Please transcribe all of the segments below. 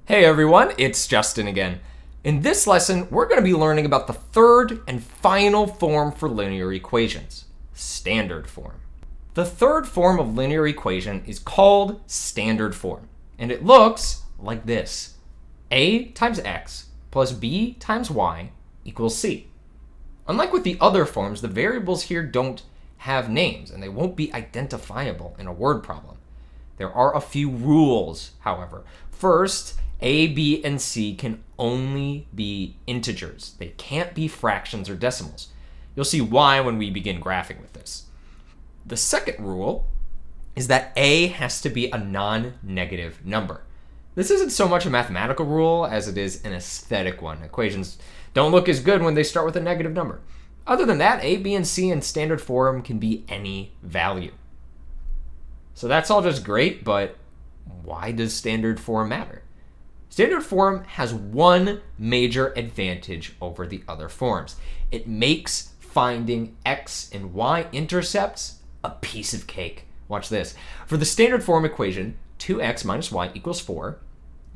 Hey everyone, it's Justin again. In this lesson, we're going to be learning about the third and final form for linear equations, standard form. The third form of linear equation is called standard form, and it looks like this. A times x plus b times y equals c. Unlike with the other forms, the variables here don't have names, and they won't be identifiable in a word problem. There are a few rules, however. First, a, b, and c can only be integers. They can't be fractions or decimals. You'll see why when we begin graphing with this. The second rule is that a has to be a non-negative number. This isn't so much a mathematical rule as it is an aesthetic one. Equations don't look as good when they start with a negative number. Other than that, a, b, and c in standard form can be any value. So that's all just great, but why does standard form matter? Standard form has one major advantage over the other forms. It makes finding x and y intercepts a piece of cake. Watch this. For the standard form equation, 2x minus y equals 4.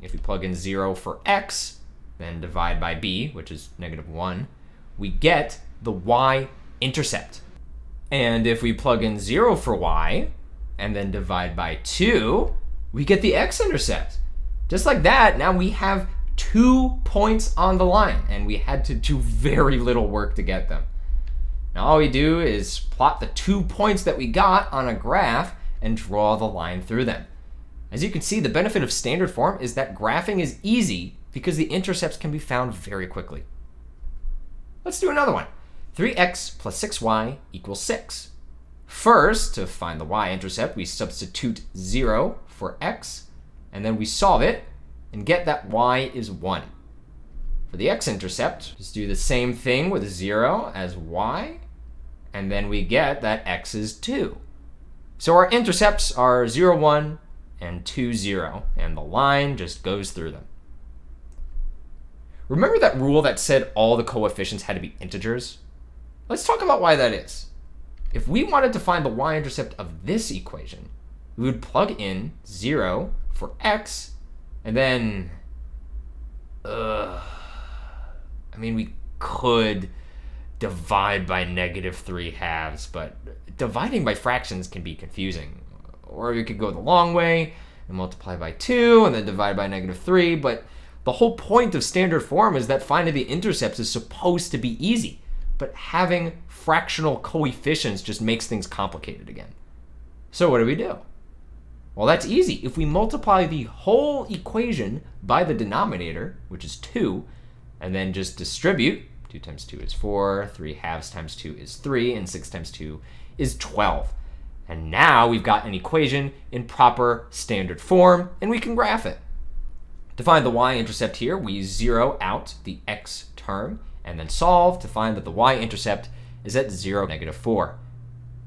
If we plug in 0 for x, then divide by b, which is -1, we get the y intercept. And if we plug in 0 for y, and then divide by 2, we get the x-intercept. Just like that, now we have 2 points on the line, and we had to do very little work to get them. Now all we do is plot the 2 points that we got on a graph and draw the line through them. As you can see, the benefit of standard form is that graphing is easy because the intercepts can be found very quickly. Let's do another one. 3x plus 6y equals 6. First, to find the y-intercept, we substitute 0 for x, and then we solve it and get that y is 1. For the x-intercept, just do the same thing with 0 as y, and then we get that x is 2. So our intercepts are 0, 1, and 2, 0, and the line just goes through them. Remember that rule that said all the coefficients had to be integers? Let's talk about why that is. If we wanted to find the y-intercept of this equation, we would plug in 0 for x, and then, we could divide by -3/2, but dividing by fractions can be confusing. Or we could go the long way and multiply by 2 and then divide by -3, but the whole point of standard form is that finding the intercepts is supposed to be easy. But having fractional coefficients just makes things complicated again. So what do? Well, that's easy. If we multiply the whole equation by the denominator, which is 2, and then just distribute, 2 times 2 is 4, 3/2 times 2 is 3, and 6 times 2 is 12. And now we've got an equation in proper standard form, and we can graph it. To find the y-intercept here, we zero out the x term, and then solve to find that the y-intercept is at 0, -4.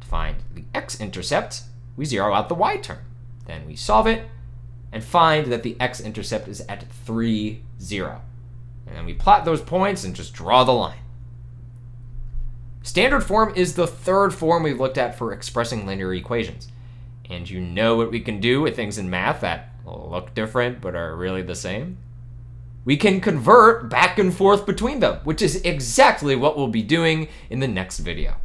To find the x-intercept, we zero out the y term. Then we solve it and find that the x-intercept is at 3, 0. And then we plot those points and just draw the line. Standard form is the third form we've looked at for expressing linear equations. And you know what we can do with things in math that look different but are really the same? We can convert back and forth between them, which is exactly what we'll be doing in the next video.